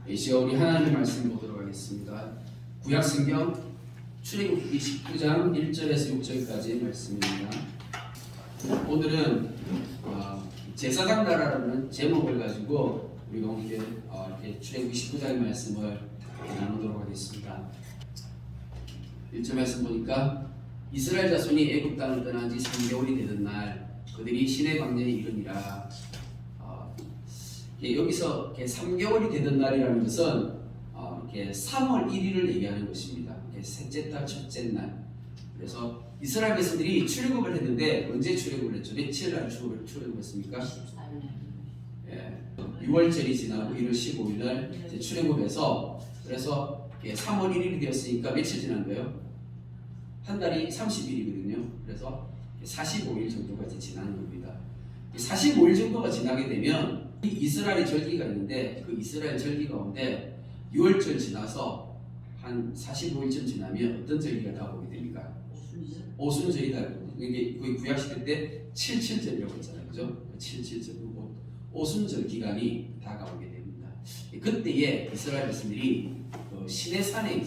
이 시간 우리 하나님의 말씀 보도록 하겠습니다. 구약성경 출애굽기 19장 1절에서 6절까지 말씀입니다. 오늘은 제사장 나라라는 제목을 가지고 우리가 오늘 이렇게 출애굽기 19장의 말씀을 나누도록 하겠습니다. 1절 말씀 보니까 이스라엘 자손이 애굽 땅을 떠난 지 3개월이 되던 날 그들이 시내 광야에 이르니라. 여기서 3개월이 되던 날이라는 것은 3월 1일을 얘기하는 것입니다. 셋째 달 첫째 날. 그래서 이스라엘 백성들이 출애굽을 했는데 언제 출애굽을 했죠? 며칠 날 출애굽했습니까? 6월절이 지나고 1월 15일 날 출애굽해서 그래서 3월 1일이 되었으니까 며칠 지난 거예요? 한 달이 30일이거든요. 그래서 45일 정도가 지나는 겁니다. 45일 정도가 지나게 되면 이스라엘 절기가 있는데 그 이스라엘 절기 가운데 6월절 지나서 한 45일쯤 지나면 어떤 절기가 다가오게 됩니까? 오순절이 다가오고 이게 거의 구약시대 때 77절이라고 했잖아요. 그죠? 77절이고 오순절 기간이 다가오게 됩니다. 그때에 이스라엘 백성들이 시내산에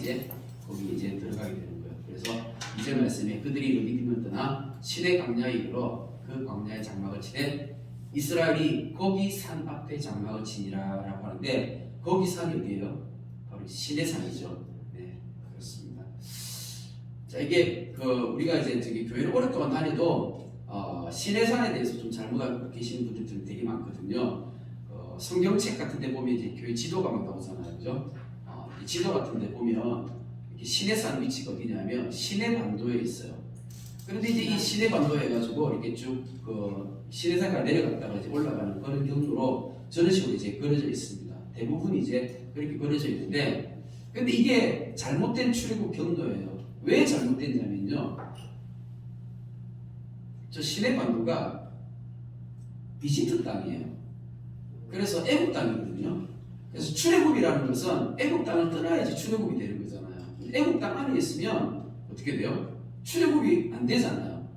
거기 들어가게 되는 거예요. 그래서 이제 말씀에 그들이 르비딤을 떠나 시내 광야에 이르러 그 광야의 장막을 치되 이스라엘이 거기 산 앞에 장막을 치니라 라고 하는데 거기 산이 어디예요? 바로 시내산이죠. 네, 그렇습니다. 자, 이게 우리가 저기 교회를 오랫동안 다녀도 시내산에 대해서 좀 잘못 알고 계시는 분들이 되게 많거든요. 성경책 같은 데 보면 이제 교회 지도가 막 나오잖아요. 그죠? 이 지도 같은 데 보면 시내산 위치가 어디냐면 시내반도에 있어요. 그런데 이제 이 시내반도 해가지고 이렇게 쭉 시내산까지 내려갔다가 이제 올라가는 그런 경로로 저런 식으로 걸어져 있습니다. 대부분 그렇게 걸어져 있는데, 근데 이게 잘못된 출애굽 경로예요. 왜 잘못됐냐면요, 저 시내반도가 이집트 땅이에요. 그래서 애굽 땅이거든요. 그래서 출애굽이라는 것은 애굽 땅을 떠나야지 출애굽이 되는 거잖아요. 애굽 땅 안에 있으면 어떻게 돼요? 출애굽이 안 되잖아요.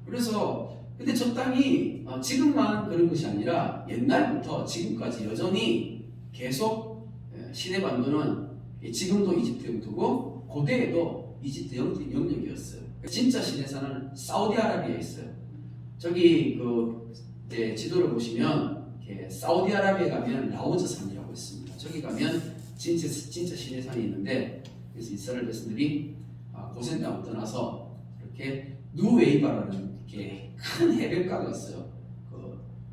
그래서 근데 저 땅이 지금만 그런 것이 아니라 옛날부터 지금까지 여전히 계속 시내반도는 지금도 이집트 영토고 고대에도 이집트 영역이었어요. 진짜 시내산은 사우디아라비아에 있어요. 저기 지도를 보시면 사우디아라비아에 가면 라오즈산이라고 있습니다. 저기 가면 진짜 시내산이 있는데, 그래서 이스라엘 백성들이 고센 땅을 떠나서 이렇게 누웨이바라는 이렇게 큰 해변가가 있어요.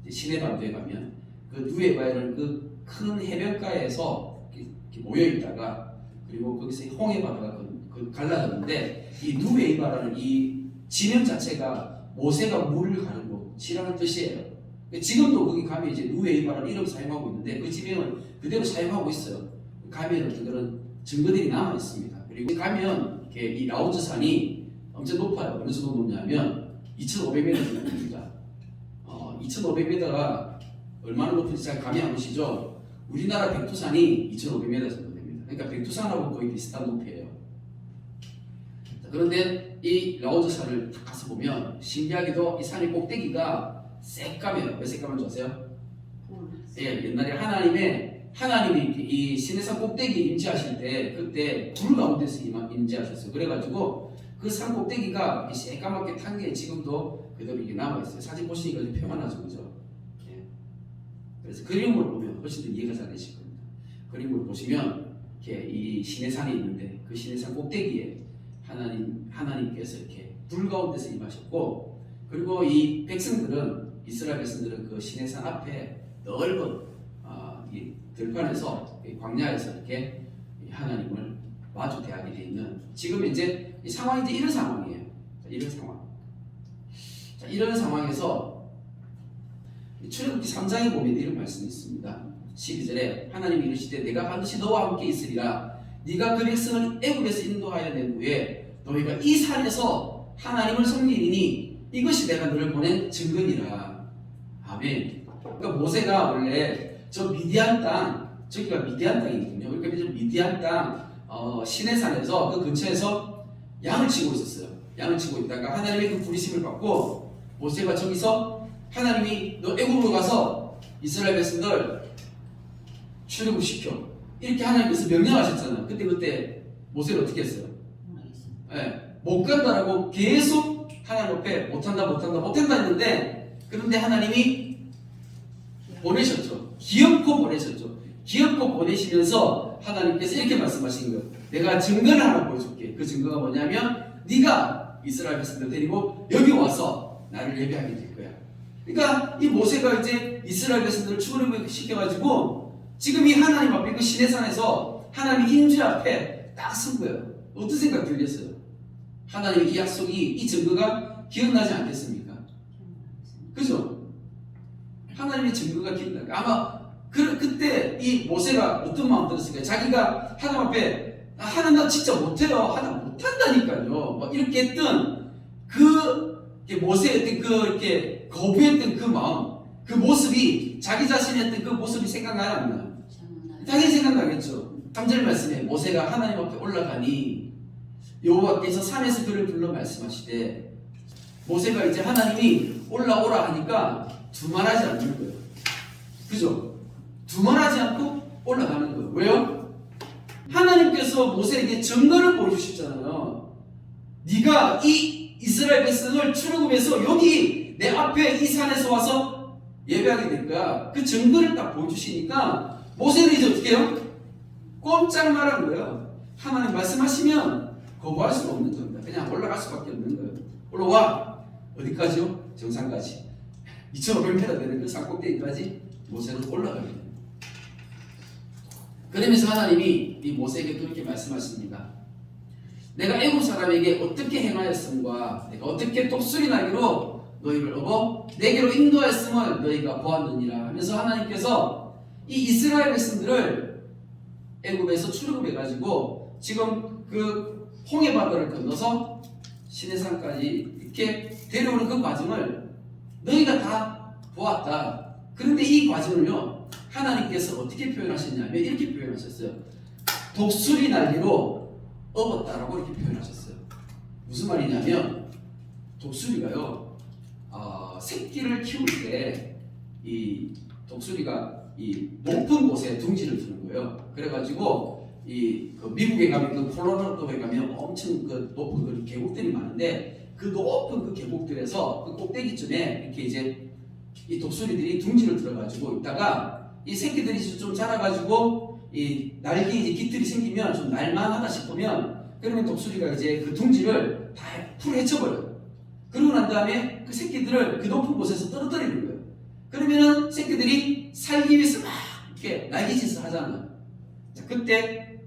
시내반도에 가면 그 누웨이바라는 그 큰 해변가에서 이렇게 모여 있다가 그리고 거기서 홍해바다가 갈라졌는데 이 누웨이바라는 이 지명 자체가 모세가 물을 가르고 지라는 뜻이에요. 지금도 거기 가면 이제 누웨이바라는 이름 사용하고 있는데 그 지명을 그대로 사용하고 있어요. 가면 어떤 그런 증거들이 남아 있습니다. 그리고 가면 이 라오즈산이 엄청 높아요. 어느 정도 높냐면 2,500m 정도 됩니다. 2,500m가 얼마나 높은지 잘 감이 안 오시죠? 우리나라 백두산이 2,500m 정도 됩니다. 그러니까 백두산하고 거의 비슷한 높이에요. 자, 그런데 이 라오즈산을 딱 가서 보면 신기하게도 이 산의 꼭대기가 새까매요. 왜 새까만 줄 아세요? 예, 옛날에 하나님이 이 시내산 꼭대기 임재하실 때 그때 불 가운데서 임재하셨어요. 그래가지고 그 산 꼭대기가 새까맣게 탄 게 지금도 그대로 이게 남아있어요. 사진 보시니까 표현하죠. 그죠? 예. 그래서 그림으로 보면 훨씬 더 이해가 잘 되실 겁니다. 그림으로 보시면 이 시내산이 있는데 그 시내산 꼭대기에 하나님께서 이렇게 불 가운데서 임하셨고, 그리고 이 백성들은 이스라엘 백성들은 그 시내산 앞에 넓은 이 들판에서 광야에서 이렇게 하나님을 마주 대하게 돼 있는 지금 이제 이 상황이 이런 상황이에요. 자, 이런 상황. 자, 이런 상황에서 출애굽기 3장에 보면 이런 말씀이 있습니다. 12절에 하나님이 이르시되 내가 반드시 너와 함께 있으리라. 네가 그 백성을 애굽에서 인도하여 낸 후에 너희가 이 산에서 하나님을 섬기리니 이것이 내가 너를 보낸 증거니라. 아멘. 그러니까 모세가 원래 저 미디안 땅, 저기가 미디안 땅이거든요. 그러니까 저 미디안 땅 시내산에서 그 근처에서 양을 치고 있었어요. 양을 치고 있다가 하나님의 그 부르심을 받고 모세가 저기서 하나님이 너 애굽으로 가서 이스라엘 백성들 출애굽시켜. 이렇게 하나님께서 명령하셨잖아요. 그때 모세를 어떻게 했어요? 못 간다라고 계속 하나님 앞에 못한다 했는데, 그런데 하나님이 보내셨죠. 기어코 보내셨죠. 기어코 보내시면서 하나님께서 이렇게 말씀하신 거예요. 내가 증거를 하나 보여줄게. 그 증거가 뭐냐면 네가 이스라엘 백성들 데리고 여기 와서 나를 예배하게 될 거야. 그러니까 이 모세가 이제 이스라엘 백성들을 출애굽 시켜가지고 지금 이 하나님 앞에 그 시내산에서 하나님 임재 앞에 딱 선 거예요. 어떤 생각 들겠어요? 하나님의 이 약속이, 이 증거가 기억나지 않겠습니까? 그죠? 하나님의 증거가 기억나요. 아마 그때 이 모세가 어떤 마음 들었을까요? 자기가 하나님 앞에 하나님 나 진짜 못해요. 하나님 못한다니까요. 막 이렇게 했던 그 모세의 그 이렇게 거부했던 그 마음, 그 모습이 자기 자신이 했던 그 모습이 생각나요, 안 나요? 당연히 생각나겠죠. 3절 말씀에 모세가 하나님 앞에 올라가니 여호와께서 산에서 그를 불러 말씀하시되, 모세가 이제 하나님이 올라오라 하니까 두말하지 않는 거예요. 그죠? 두말하지 않고 올라가는 거예요. 왜요? 하나님께서 모세에게 증거를 보여주셨잖아요. 네가 이 이스라엘 백성을 출애굽해서 여기 내 앞에 이 산에서 와서 예배하게 될 거야. 그 증거를 딱 보여주시니까 모세는 이제 어떻게 해요? 꼼짝 말한 거예요. 하나님 말씀하시면 거부할 수가 없는 겁니다. 그냥 올라갈 수밖에 없는 거예요. 올라와. 어디까지요? 정상까지. 2,500m 되는 그 산 꼭대기까지 모세는 올라가게 됩니다. 그러면서 하나님이 이 모세에게 그렇게 말씀하십니다. 내가 애굽 사람에게 어떻게 행하였음과 내가 어떻게 독수리 날개로 너희를 업어 내게로 인도하였음을 너희가 보았느니라 하면서 하나님께서 이 이스라엘 백성들을 애굽에서 출애굽해가지고 지금 그 홍해 바다를 건너서 시내산까지 이렇게 데려오는 그 과정을 너희가 다 보았다. 그런데 이 과정을요 하나님께서 어떻게 표현하셨냐면 이렇게 표현하셨어요. 독수리 날개로 업었다라고 이렇게 표현하셨어요. 무슨 말이냐면 독수리가요 새끼를 키울 때 이 독수리가 이 높은 곳에 둥지를 두는 거예요. 그래가지고 그 미국에 가면 그 콜로라도에 가면 엄청 그 높은 그 계곡들이 많은데 그 높은 그 계곡들에서 그 꼭대기쯤에 이렇게 이제 이 독수리들이 둥지를 들어가지고 있다가 이 새끼들이 좀 자라가지고 이 날개 이제 깃들이 생기면 좀 날만하다 싶으면 그러면 독수리가 이제 그 둥지를 다 풀어 헤쳐버려요. 그러고 난 다음에 그 새끼들을 그 높은 곳에서 떨어뜨리는 거예요. 그러면은 새끼들이 살기 위해서 막 이렇게 날개짓을 하잖아요. 자, 그때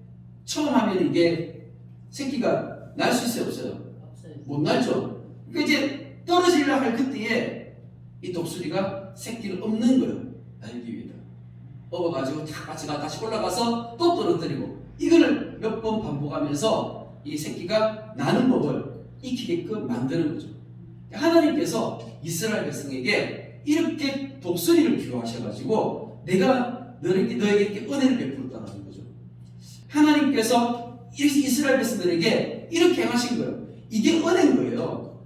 처음 하면 이게 새끼가 날 수 있어요, 없어요? 못 날죠. 그러니까 이제 떨어지려 할 그때에 이 독수리가 새끼를 엎는 거예요. 날기 위에다. 엎어가지고 다시 올라가서 또 떨어뜨리고 이거를 몇 번 반복하면서 이 새끼가 나는 법을 익히게끔 만드는 거죠. 하나님께서 이스라엘 백성에게 이렇게 독수리를 기호하셔가지고 내가 너에게 이렇게 은혜를 베풀었다는 거죠. 하나님께서 이스라엘 백성들에게 이렇게 행하신 거예요. 이게 은혜인 거예요.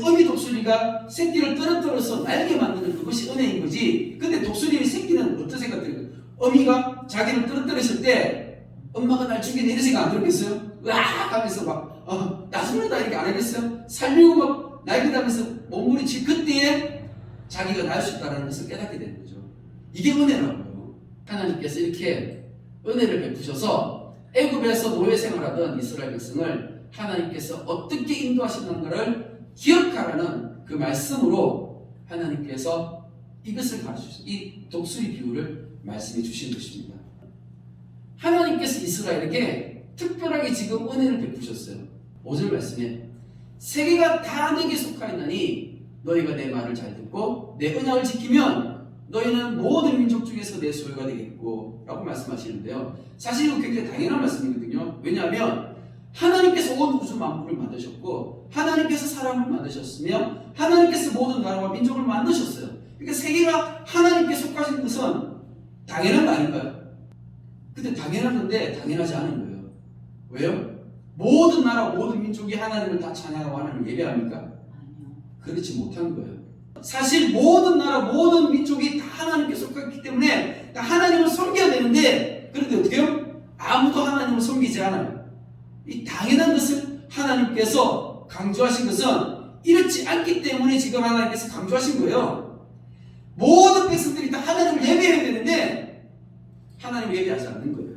어미 독수리가 새끼를 떨어뜨려서 날게 만드는 그것이 은혜인 거지. 근데 독수리의 새끼는 어떤 생각 들어요? 어미가 자기를 떨어뜨렸을 때 엄마가 날 죽이네 이런 생각 안 들었겠어요? 으악 하면서 막 나중에다 이렇게 안 하겠어요? 살려고 막 날개다면서 몸부림치 그때에 자기가 날 수 있다는 것을 깨닫게 되는 거죠. 이게 은혜라고요. 하나님께서 이렇게 은혜를 베푸셔서 애굽에서 노예 생활하던 이스라엘 백성을 하나님께서 어떻게 인도하시는가를 기억하라는 그 말씀으로 하나님께서 이것을 가르치셔서 이 독수리 비유를 말씀해 주신 것입니다. 하나님께서 이스라엘에게 특별하게 지금 은혜를 베푸셨어요. 5절 말씀에 세계가 다 내게 속하였나니 너희가 내 말을 잘 듣고 내 언약을 지키면 너희는 모든 민족 중에서 내 소유가 되겠고 라고 말씀하시는데요. 사실 이거 굉장히 당연한 말씀이거든요. 왜냐하면 하나님께서 온 우주 만물을 만드셨고 하나님께서 사람을 만드셨으며 하나님께서 모든 나라와 민족을 만드셨어요. 그러니까 세계가 하나님께 속하신 것은 당연한 거 아닌가요? 근데 당연한 건데 당연하지 않은 거예요. 왜요? 모든 나라 모든 민족이 하나님을 다 찬양하고 하나님을 예배합니까? 그렇지 못한 거예요. 사실 모든 나라 모든 민족이 다 하나님께 속했기 때문에 하나님을 섬겨야 되는데 그런데 어떻게 해요? 되지 않아요. 이 당연한 것을 하나님께서 강조하신 것은 이렇지 않기 때문에 지금 하나님께서 강조하신 거예요. 모든 백성들이 다 하나님을 예배해야 되는데 하나님을 예배하지 않는 거예요.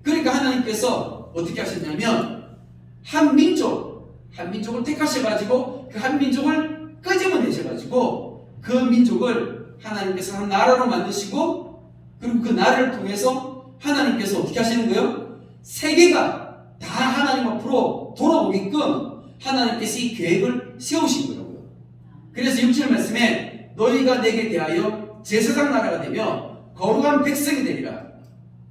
그러니까 하나님께서 어떻게 하셨냐면 한 민족을 택하셔가지고 그 한 민족을 끄집어내셔가지고 그 민족을 하나님께서 한 나라로 만드시고 그리고 그 나라를 통해서 하나님께서 어떻게 하시는 거예요? 세계가 다 하나님 앞으로 돌아오게끔 하나님께서 이 계획을 세우신 거라고요. 그래서 6절 말씀에 너희가 내게 대하여 제사장 나라가 되며 거룩한 백성이 되리라.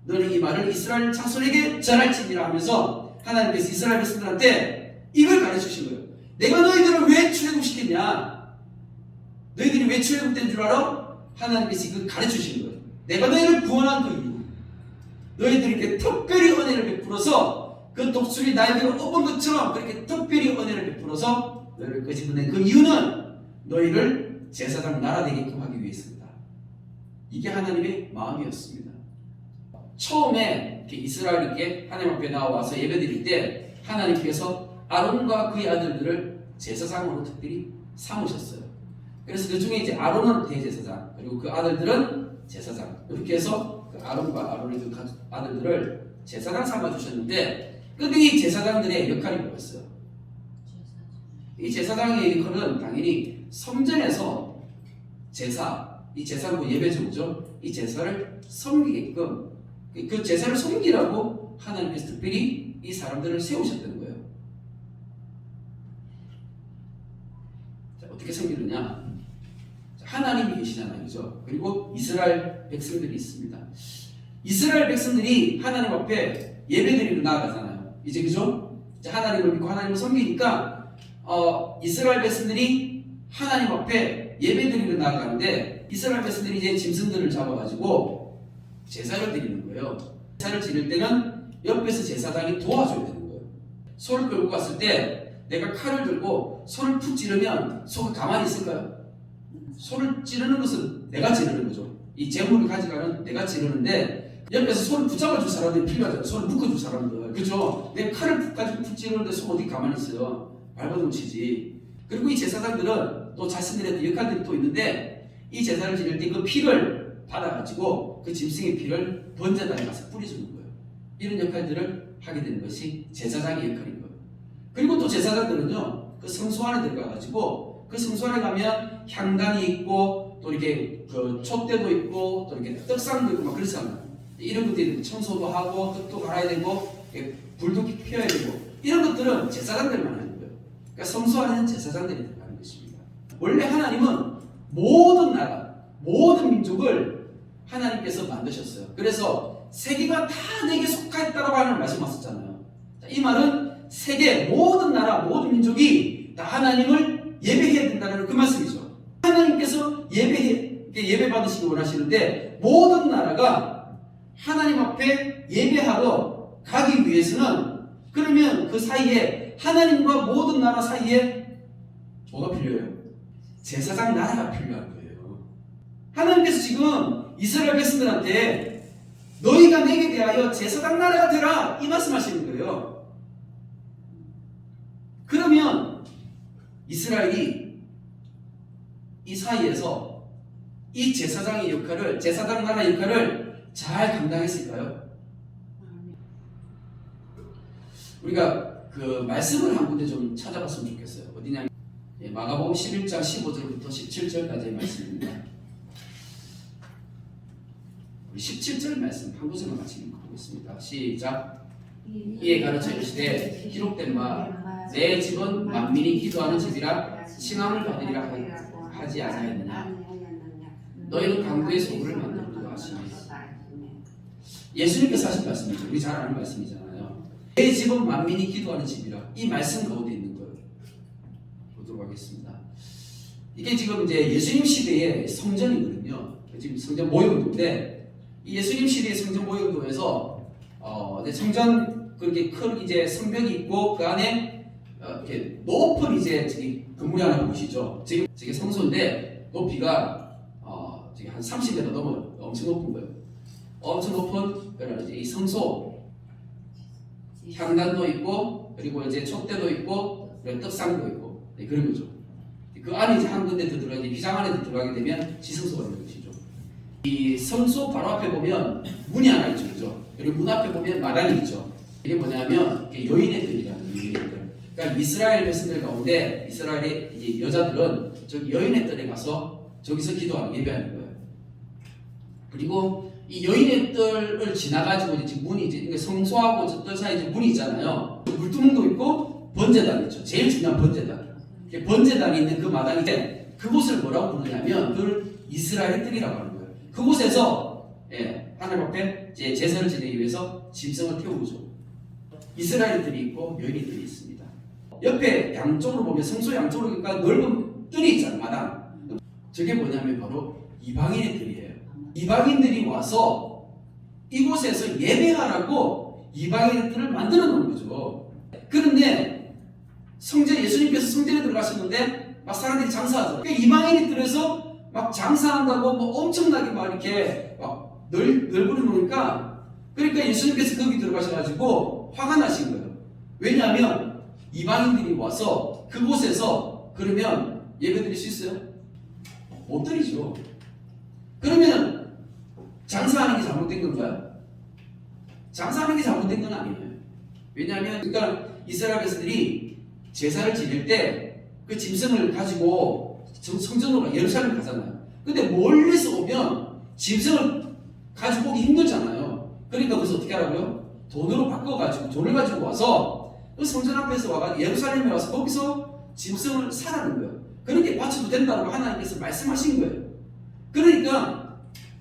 너는 이 말을 이스라엘 자손에게 전할지니라 하면서 하나님께서 이스라엘 백성들한테 이걸 가르치신 거예요. 내가 너희들을 왜 출애굽시켰냐? 너희들이 왜 출애굽된 줄 알아? 하나님께서 이걸 가르치신 거예요. 내가 너희를 구원한 그 이유, 너희들에게 특별히 은혜를 베풀어서 그 독수리 날개를 업은 것처럼 그렇게 특별히 은혜를 베풀어서 너희를 끄집어낸 그 이유는 너희를 제사장 나라 되게끔 하기 위해서입니다. 이게 하나님의 마음이었습니다. 처음에 이스라엘에게 하나님 앞에 나와서 예배드릴 때 하나님께서 아론과 그의 아들들을 제사장으로 특별히 삼으셨어요. 그래서 그 중에 이제 아론은 대제사장, 그리고 그 아들들은 제사장, 이렇게 해서 그 아론과 아론의 그 아들들을 제사장 삼아주셨는데, 근데 이 제사장들의 역할이 뭐였어요? 이 제사장의 역할은 당연히 성전에서 이 제사는 예배제죠. 이 제사를 섬기게끔, 그 제사를 섬기라고 하나님께서 특별히 이 사람들을 세우셨던 거예요. 자, 어떻게 섬기느냐? 하나님이 계시잖아요, 그죠? 그리고 이스라엘 백성들이 있습니다. 이스라엘 백성들이 하나님 앞에 예배드리러 나아가잖아요. 이제 그죠? 하나님을 믿고 하나님을 섬기니까 이스라엘 백성들이 하나님 앞에 예배드리러 나아가는데 이스라엘 백성들이 이제 짐승들을 잡아가지고 제사를 드리는 거예요. 제사를 지낼 때는 옆에서 제사장이 도와줘야 되는 거예요. 소를 끌고 갔을 때 내가 칼을 들고 소를 푹 찌르면 소가 가만히 있을까요? 소를 찌르는 것은 내가 찌르는 거죠. 이 재물을 가져가는 내가 찌르는데 옆에서 소를 붙잡아줄 사람들이 필요하잖아요. 소를 묶어줄 사람들. 그죠? 내가 칼을 가지고 푹 찌르는데 소 어디 가만히 있어요? 발버둥 치지. 그리고 이 제사장들은 또 자신들의 역할들이 또 있는데 이 제사를 지낼 때 그 피를 받아가지고 그 짐승의 피를 번제단에 가서 뿌려주는 거예요. 이런 역할들을 하게 되는 것이 제사장의 역할인 거예요. 그리고 또 제사장들은요, 그 성소 안에 들어가가지고 그 성소 안에 가면 향단이 있고 또 이렇게 그 촛대도 있고 또 이렇게 떡상도 있고 막 그렇잖아요. 이런 것들이 청소도 하고 떡도 갈아야 되고 불도 피워야 되고 이런 것들은 제사장들만 하는 거예요. 그러니까 성소 안에는 제사장들이 들어가는 것입니다. 원래 하나님은 모든 나라, 모든 민족을 하나님께서 만드셨어요. 그래서 세계가 다 내게 속하였다라고 하는 말씀 왔었잖아요. 이 말은 세계 모든 나라, 모든 민족이 다 하나님을 예배해야 된다는 그 말씀이죠. 하나님께서 예배 받으시기 원하시는데 모든 나라가 하나님 앞에 예배하러 가기 위해서는 그러면 그 사이에 하나님과 모든 나라 사이에 뭐가 필요해요? 제사장 나라가 필요한 거예요. 하나님께서 지금 이스라엘 백성들한테 너희가 내게 대하여 제사장 나라가 되라 이 말씀하시는 거예요. 그러면 이스라엘이 이 사이에서 이 제사장의 역할을, 제사장 나라의 역할을 잘 감당했을까요? 우리가 그 말씀을 한 군데 좀 찾아봤으면 좋겠어요. 어디냐면 마가복음 11장 15절부터 17절까지의 말씀입니다. 우리 17절 말씀 한 구절만 같이 읽어보겠습니다. 시작. 이에 가르쳐 이르시되 기록된 바 내 집은 만민이 기도하는 집이라 칭함을 받으리라 하지 않았느냐. 너희는 강도의 소굴을 만들고도 하시니. 예수님께서 하신 말씀이죠. 우리 잘 아는 말씀이잖아요. 내 집은 만민이 기도하는 집이라. 이 말씀 가운데 있는 거예요. 보도록 하겠습니다. 이게 지금 이제 예수님 시대의 성전이거든요. 지금 성전 모형도인데 이 예수님 시대의 성전 모형도에서 성전 그렇게 큰 이제 성벽이 있고 그 안에 이렇게 높은 이제 저기 건물이 하나 보시죠. 지금 저게 성소인데 높이가 저기 한 30m 넘어요. 엄청 높은 거예요. 엄청 높은 이 성소 향단도 있고 그리고 이제 촛대도 있고 그리고 떡상도 있고 네, 그런 거죠. 그 안에 이제 한 군데 더 들어가게 휘장 안에 더 들어가게 되면 지성소가 되는 것이죠. 이 성소 바로 앞에 보면 문이 하나 있죠, 그죠? 그리고 문 앞에 보면 마당이 있죠. 이게 뭐냐면 이게 여인의 뜰이라는 여인의 뜰. 그러니까 이스라엘 백성들 가운데 이스라엘의 이제 여자들은 저기 여인의 뜰에 가서 저기서 기도하고 예배하는 거예요. 그리고 이 여인의 뜰을 지나가지고 이제 문이 이제 성소하고 저 뜰 사이에 문이 있잖아요. 물두멍도 있고 번제단이 있죠. 제일 중요한 번제단. 번제단이 있는 그 마당인데 그곳을 뭐라고 부르냐면 그걸 이스라엘 뜰이라고 하는 거예요. 그곳에서 하나님 앞에 이제 제사를 지내기 위해서 짐승을 태우죠. 이스라엘 뜰이 있고 여인의 뜰이 있습니다. 옆에 양쪽으로 보면 성소 양쪽으로 그러니까 넓은 뜰이 있잖아요. 마당. 저게 뭐냐면 바로 이방인의 뜰이에요. 이방인들이 와서 이곳에서 예배하라고 이방인의 뜰을 만들어 놓은 거죠. 그런데 예수님께서 성전에 들어가셨는데 막 사람들이 장사하죠. 그러니까 이방인의 뜰에서 막 장사한다고 뭐 엄청나게 막 이렇게 막 넓어 놓으니까 그러니까 예수님께서 거기 들어가셔가지고 화가 나신 거예요. 왜냐하면 이방인들이 와서 그곳에서 그러면 예배 드릴 수 있어요? 못 드리죠. 그러면 장사하는 게 잘못된 건가요? 장사하는 게 잘못된 건 아니에요. 왜냐하면 그러니까 이스라엘 백성들이 제사를 지낼 때 그 짐승을 가지고 성전으로 예루살렘 가잖아요. 근데 멀리서 오면 짐승을 가지고 오기 힘들잖아요. 그러니까 그래서 어떻게 하라고요? 돈으로 바꿔가지고 돈을 가지고 와서 그 성전 앞에서 와가지고 예루살렘에 와서 거기서 짐승을 사라는 거예요. 그렇게 바쳐도 된다고 하나님께서 말씀하신 거예요. 그러니까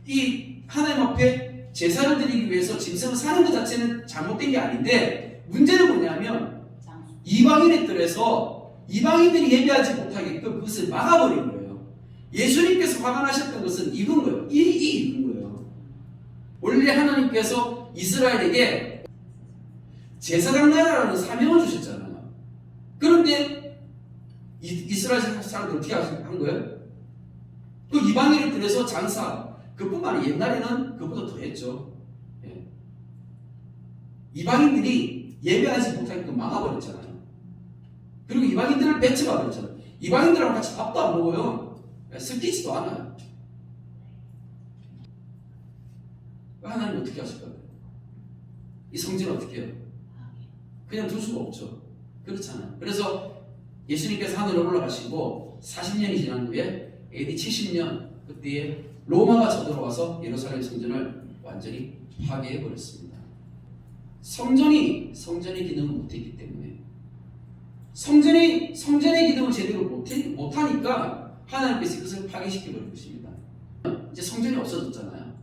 이 하나님 앞에 제사를 드리기 위해서 짐승을 사는 것 자체는 잘못된 게 아닌데 문제는 뭐냐면 이방인의 뜰에서 이방인들이 예배하지 못하게끔 그것을 막아버린 거예요. 예수님께서 화가 나셨던 것은 이건 거예요. 이건 거예요. 원래 하나님께서 이스라엘에게 제사장 나라라는 사명을 주셨잖아요. 그런데 이스라엘 사람들 어떻게 한 거예요? 그 이방인의 뜰에서 장사, 그뿐만 아니라 옛날에는 그보다 더 했죠. 예. 이방인들이 예배하지 못하게끔 막아버렸잖아요. 그리고 이방인들을 배척하 버렸잖아요. 이방인들하고 같이 밥도 안 먹어요. 섞이지도 않아요. 하나님 어떻게 하실까요? 이 성전을 어떻게 해요? 그냥 둘 수가 없죠. 그렇잖아요. 그래서 예수님께서 하늘로 올라가시고 40년이 지난 후에 AD 70년 그때에 로마가 쳐들어와서 예루살렘 성전을 완전히 파괴해버렸습니다. 성전의 기능을 못했기 때문에 성전의 기능을 제대로 못하니까 하나님께서 그것을 파괴시켜버린 것입니다. 이제 성전이 없어졌잖아요.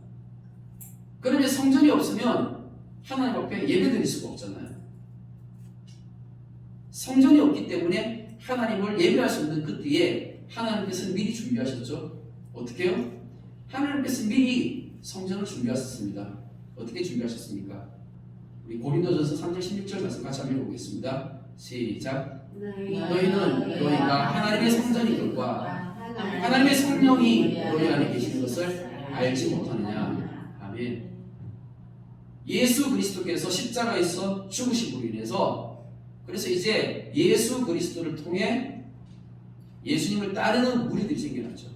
그러면 성전이 없으면 하나님 앞에 예배드릴 수가 없잖아요. 성전이 없기 때문에 하나님을 예배할 수 없는 그때에 하나님께서는 미리 준비하셨죠. 어떻게 해요? 하나님께서 미리 성전을 준비하셨습니다. 어떻게 준비하셨습니까? 우리 고린도전서 3장 16절 말씀 같이 한번 읽어보겠습니다. 시작. 너희는 너희가 하나님의 성전이들과 하나님의 성령이 너희 안에 계시는 것을 알지 못하느냐. 아멘. 예수 그리스도께서 십자가에서 죽으심으로 인해서 그래서 이제 예수 그리스도를 통해 예수님을 따르는 무리들이 생겨났죠.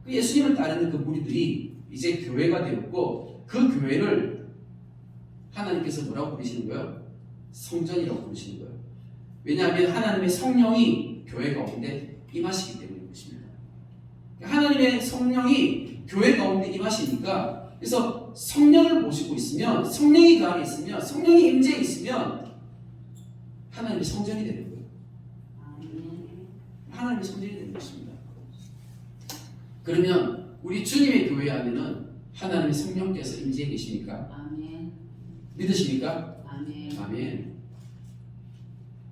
그 예수님을 따르는 그 무리들이 이제 교회가 되었고 그 교회를 하나님께서 뭐라고 부르시는 거예요? 성전이라고 부르시는 거예요. 왜냐하면 하나님의 성령이 교회 가운데 임하시기 때문인 것입니다. 하나님의 성령이 교회 가운데 임하시니까 그래서 성령을 모시고 있으면 성령이 그 안에 있으면 성령이 임재해 있으면 하나님의 성전이 되는 거예요. 하나님의 성전이 되는 것입니다. 그러면 우리 주님의 교회 안에는 하나님의 성령께서 임재해 계십니까? 아멘. 믿으십니까? 아멘. 아멘.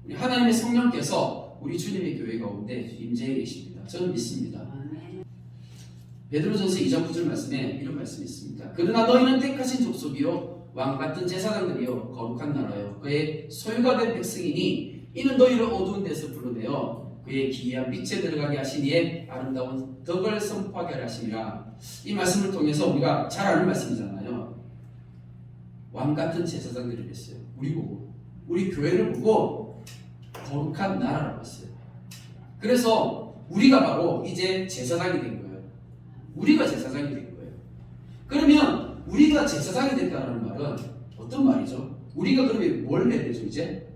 우리 하나님의 성령께서 우리 주님의 교회 가운데 임재해 계십니다. 저는 믿습니다. 아멘. 베드로전서 2장 9절 말씀에 이런 말씀이 있습니다. 그러나 너희는 택하신 족속이요 왕같은 제사장들이요 거룩한 나라요 그의 소유가 된 백성이니 이는 너희를 어두운 데서 불러내어 그의 기이한 빛에 들어가게 하신 이의 아름다운 덕을 선포하게 하심이라. 이 말씀을 통해서 우리가 잘 아는 말씀이잖아요. 왕같은 제사장들이 됐어요. 우리 보고 우리 교회를 보고 거룩한 나라라고 했어요. 그래서 우리가 바로 이제 제사장이 된 거예요. 우리가 제사장이 된 거예요. 그러면 우리가 제사장이 됐다는 말은 어떤 말이죠? 우리가 그러면 뭘 해야 되죠 이제?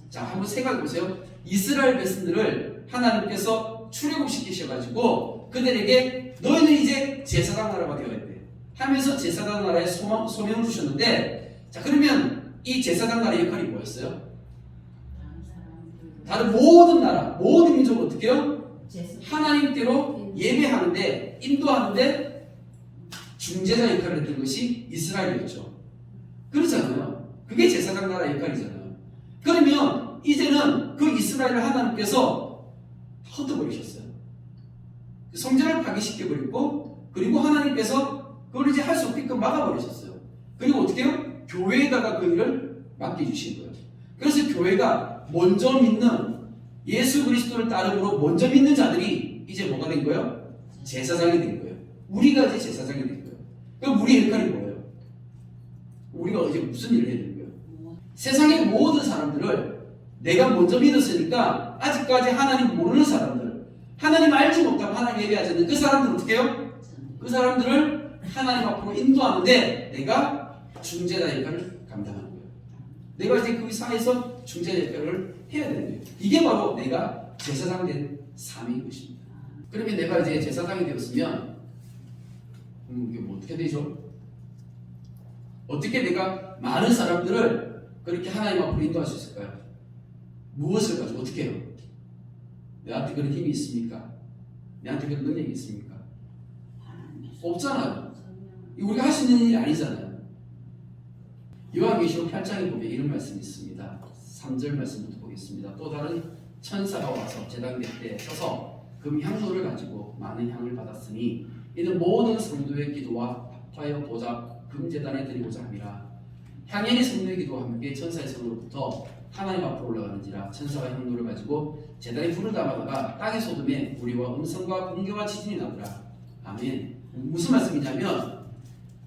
자, 한번 생각해 보세요. 이스라엘 백성들을 하나님께서 출애굽시키셔가지고 그들에게 너희는 이제 제사장 나라가 되어야 돼 하면서 제사장 나라에 소명을 주셨는데, 자 그러면 이 제사장 나라의 역할이 뭐였어요? 다른 모든 나라, 모든 민족을 어떻게 해요? 하나님께로 예배하는데, 인도하는데 중재자 역할을 했던 것이 이스라엘이었죠. 그렇잖아요. 그게 제사장 나라의 역할이잖아요. 그러면 이제는 그 이스라엘을 하나님께서 흩어버리셨어요. 성전을 파괴시켜버리고, 그리고 하나님께서 그걸 이제 할 수 없게끔 막아버리셨어요. 그리고 어떻게 해요? 교회에다가 그 일을 맡겨주신 거예요. 그래서 교회가 먼저 믿는, 예수 그리스도를 따름으로 먼저 믿는 자들이 이제 뭐가 된 거예요? 제사장이 된 거예요. 우리가 이제 제사장이 된 거예요. 그럼 우리의 역할이 뭐예요? 우리가 이제 무슨 일을 해야 되는 거예요? 세상의 모든 사람들을 내가 먼저 믿었으니까 아직까지 하나님 모르는 사람들, 하나님 알지 못하고 하나님 예배하지 않는 그 사람들은 어떻게 해요? 그 사람들을 하나님 앞으로 인도하는데 내가 중재자 역할을 감당하는 거예요. 내가 이제 그 사이에서 중재자 역할을 해야 되는 거예요. 이게 바로 내가 제사장 된 삶인 것입니다. 그러면 내가 이제 제사장이 되었으면 이게 뭐 어떻게 되죠? 어떻게 내가 많은 사람들을 그렇게 하나님 앞으로 인도할 수 있을까요? 무엇을 가지고 어떻게 해요? 내한테 그런 힘이 있습니까? 내한테 그런 능력이 있습니까? 없잖아요. 우리가 할 수 있는 일이 아니잖아요. 요한계시록 8장에 보면 이런 말씀이 있습니다. 3절 말씀부터 보겠습니다. 또 다른 천사가 와서 제단계 때 서서 금향로를 가지고 많은 향을 받았으니 이는 모든 성도의 기도와 합하여 보좌 금제단에 드리고자 함이라. 향연의 성도의 기도와 함께 천사의 손으로부터 하나님 앞으로 올라가는지라. 천사가 향로를 가지고 제단에 불을 담아다가 땅의 소돔에 우리와 음성과 번개와 지진이 나더라. 아멘. 무슨 말씀이냐면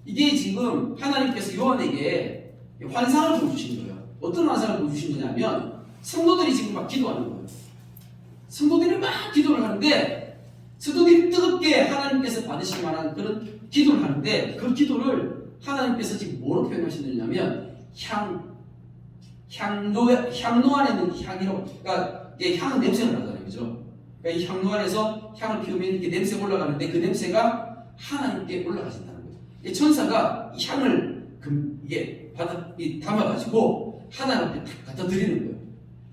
이게 지금 하나님께서 요한에게 환상을 보여주신 거예요. 어떤 환상을 보여주신 거냐면 성도들이 지금 막 기도하는 거예요. 성도들이 막 기도를 하는데 성도들이 뜨겁게 하나님께서 받으실 만한 그런 기도를 하는데 그 기도를 하나님께서 지금 뭐로 표현하시느냐면 향로 안에 있는 향이라고. 그러니까 이게 향은 냄새가 나잖아요. 그죠? 그러니까 이 향로 안에서 향을 피우면 이렇게 냄새가 올라가는데 그 냄새가 하나님께 올라가신다는 거예요. 이 천사가 이 향을 이게 담아가지고 하나님 앞에 딱 갖다 드리는 거예요.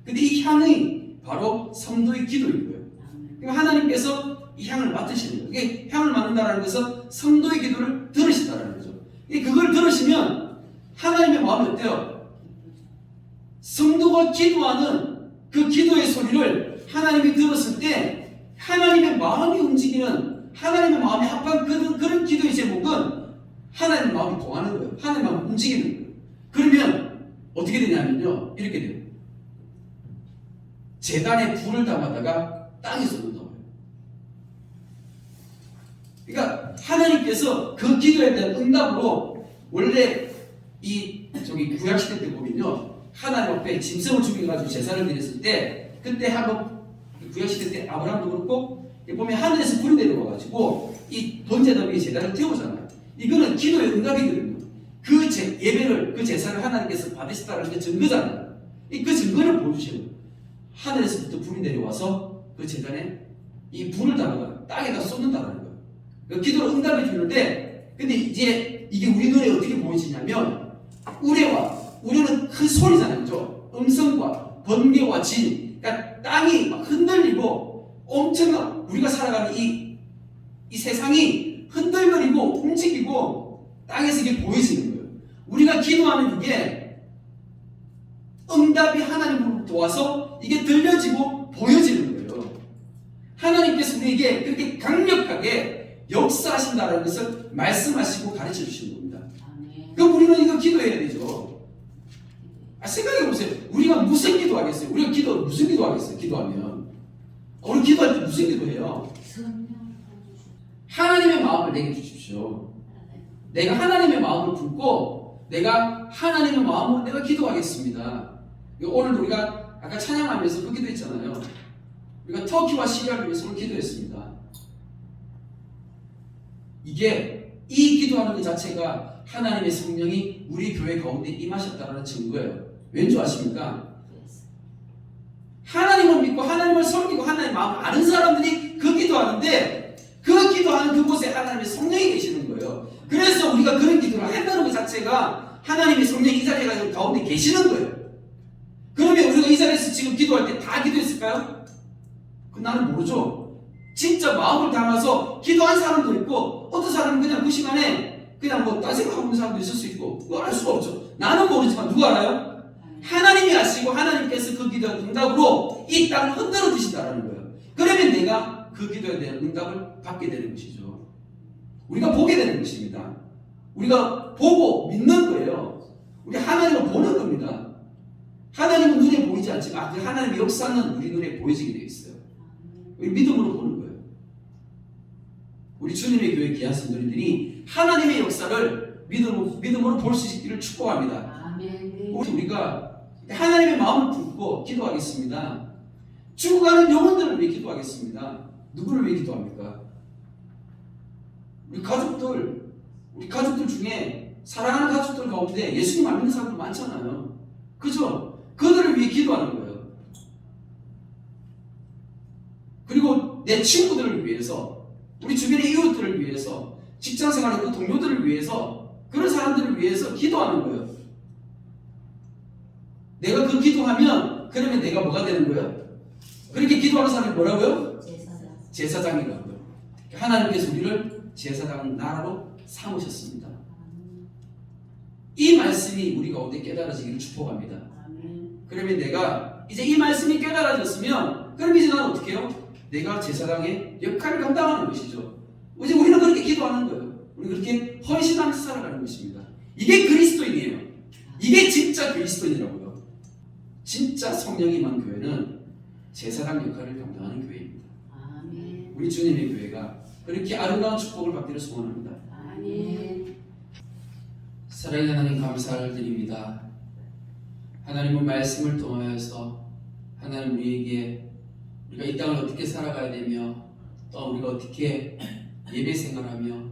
근데 이 향이 바로 성도의 기도인 거예요. 그러니까 하나님께서 이 향을 맡으시는 거예요. 이게 향을 맡는다는 것은 성도의 기도를 들으신다는 거죠. 그걸 들으시면 하나님의 마음이 어때요? 성도가 기도하는 그 기도의 소리를 하나님이 들었을 때 하나님의 마음이 움직이는, 하나님의 마음이 합한 그런 기도의 제목은 하나님의 마음이 동하는 거예요. 하나님의 마음이 움직이는 거예요. 그러면 어떻게 되냐면요, 이렇게 돼요. 제단에 불을 담아다가 땅에 쏟는다고 해요. 그러니까 하나님께서 그 기도에 대한 응답으로, 원래 구약시대 때 보면요, 하나님 앞에 짐승을 죽여가지고 제사를 드렸을 때, 그때 한번 구약시대 때 아브라함도 그렇고 보면 하늘에서 불이 내려와가지고 이 번제단위에 제단을 태우잖아요. 이거는 기도의 응답이거든요. 그 예배를, 그 제사를 하나님께서 받으셨다는 게 증거잖아요. 그 증거를 보여주시는 거예요. 하늘에서부터 불이 내려와서 그 제단에 이 불을 담아가 땅에다 쏟는다는 거예요. 그 기도를 응답해 주는데, 근데 이제 이게 우리 눈에 어떻게 보이시냐면 우레는 큰 소리잖아요. 그죠? 음성과 번개와 진, 그러니까 땅이 막 흔들리고 엄청난, 우리가 살아가는 이 세상이 흔들거리고 움직이고 땅에서 이게 보여지는 거예요. 우리가 기도하는 이게 응답이 하나님으로부터 와서 이게 들려지고 보여지는 거예요. 하나님께서 우리에게 그렇게 강력하게 역사하신다는 것을 말씀하시고 가르쳐 주시는 겁니다. 그럼 우리는 이거 기도해야 되죠. 생각해 보세요. 우리가 무슨 기도하겠어요? 우리가 무슨 기도하겠어요? 기도하면 우리 기도할 때 무슨 기도해요? 하나님의 마음을 내게 주십시오. 내가 하나님의 마음을 품고 내가 하나님의 마음으로 내가 기도하겠습니다. 오늘 우리가 아까 찬양하면서 그 기도했잖아요. 우리가 터키와 시리아를 위해서 오늘 기도했습니다. 이게 이 기도하는 것 자체가 하나님의 성령이 우리 교회 가운데 임하셨다는 증거예요. 왠지 아십니까? 하나님을 믿고 하나님을 섬기고 하나님의 마음을 아는 사람들이 그 기도하는데 그 기도하는 그곳에 하나님의 성령이 계시는 거예요. 그래서 우리가 그런 기도를 한다는 것 자체가 하나님의 성령이 이 자리에 가운데 계시는 거예요. 그러면 우리가 이 자리에서 지금 기도할 때 다 기도했을까요? 그 나는 모르죠. 진짜 마음을 담아서 기도한 사람도 있고 어떤 사람은 그냥 그 시간에 그냥 뭐 딴 생각하고 있는 사람도 있을 수 있고 그걸 알 수가 없죠. 나는 모르지만 누가 알아요? 하나님이 아시고 하나님께서 그 기도의 응답으로 이 땅을 흔들어 주신다는 거예요. 그러면 내가 그 기도에 대한 응답을 받게 되는 것이죠. 우리가 보게 되는 것입니다. 우리가 보고 믿는 거예요. 우리 하나님을 보는 겁니다. 하나님은 눈에 보이지 않지만 그 하나님의 역사는 우리 눈에 보여지게 되어 있어요. 우리 믿음으로 보는 거예요. 우리 주님의 교회 귀한 성도님들이 하나님의 역사를 믿음으로 볼 수 있기를 축복합니다. 우리가 하나님의 마음을 품고 기도하겠습니다. 죽어가는 영혼들을 위해 기도하겠습니다. 누구를 위해 기도합니까? 우리 가족들 중에 사랑하는 가족들 가운데 예수님 안 믿는 사람들 많잖아요. 그죠? 그들을 위해 기도하는 거예요. 그리고 내 친구들을 위해서, 우리 주변의 이웃들을 위해서, 직장생활의 그 동료들을 위해서, 그런 사람들을 위해서 기도하는 거예요. 내가 그 기도하면 그러면 내가 뭐가 되는 거예요? 그렇게 기도하는 사람이 뭐라고요? 제사장이라고요. 하나님께서 우리를 제사장 나라로 삼으셨습니다. 이 말씀이 우리 가운데 깨달아지기를 축복합니다. 그러면 내가 이제 이 말씀이 깨달아졌으면 그럼 이제 나는 어떻게 해요? 내가 제사장의 역할을 감당하는 것이죠. 이제 우리는 그렇게 기도하는 거예요. 우리는 그렇게 헌신하면서 살아가는 것입니다. 이게 그리스도인이에요. 이게 진짜 그리스도인이라고요. 진짜 성령이 임한 교회는 제사장 역할을 감당하는 교회입니다. 아멘. 우리 주님의 교회가 그렇게 아름다운 축복을 받기를 소원합니다. 아멘. 사랑하는 하나님 감사를 드립니다. 하나님은 말씀을 통하여서 하나님 우리에게 우리가 이 땅을 어떻게 살아가야 되며 또 우리가 어떻게 예배 생활하며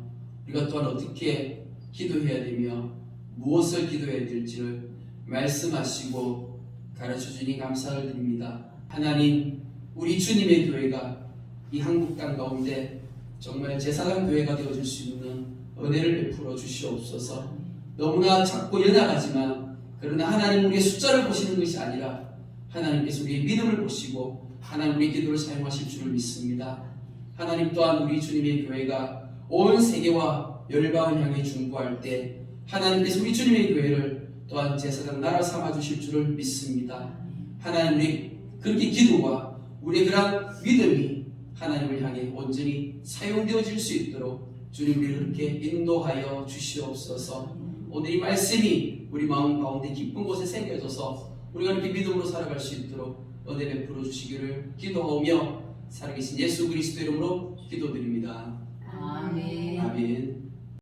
우리가 또한 어떻게 기도해야 되며 무엇을 기도해야 될지를 말씀하시고 가르쳐주니 감사를 드립니다. 하나님 우리 주님의 교회가 이 한국 땅 가운데 정말 제사장 교회가 되어줄 수 있는 은혜를 베풀어 주시옵소서. 너무나 작고 연약하지만 그러나 하나님 우리의 숫자를 보시는 것이 아니라 하나님께서 우리의 믿음을 보시고 하나님 우리의 기도를 사용하실 줄을 믿습니다. 하나님 또한 우리 주님의 교회가 온 세계와 열방을 향해 중보할 때 하나님께서 우리 주님의 교회를 또한 제사장 나라 삼아주실 줄을 믿습니다. 하나님 우리 그렇게 기도와 우리의 그런 믿음이 하나님을 향해 온전히 사용되어질 수 있도록 주님 우리를 그렇게 인도하여 주시옵소서. 오늘 이 말씀이 우리 마음 가운데 깊은 곳에 새겨져서 우리가 이렇게 믿음으로 살아갈 수 있도록 은혜 베풀어 주시기를 기도하며 살아계신 예수 그리스도 이름으로 기도드립니다. 아멘. 아멘.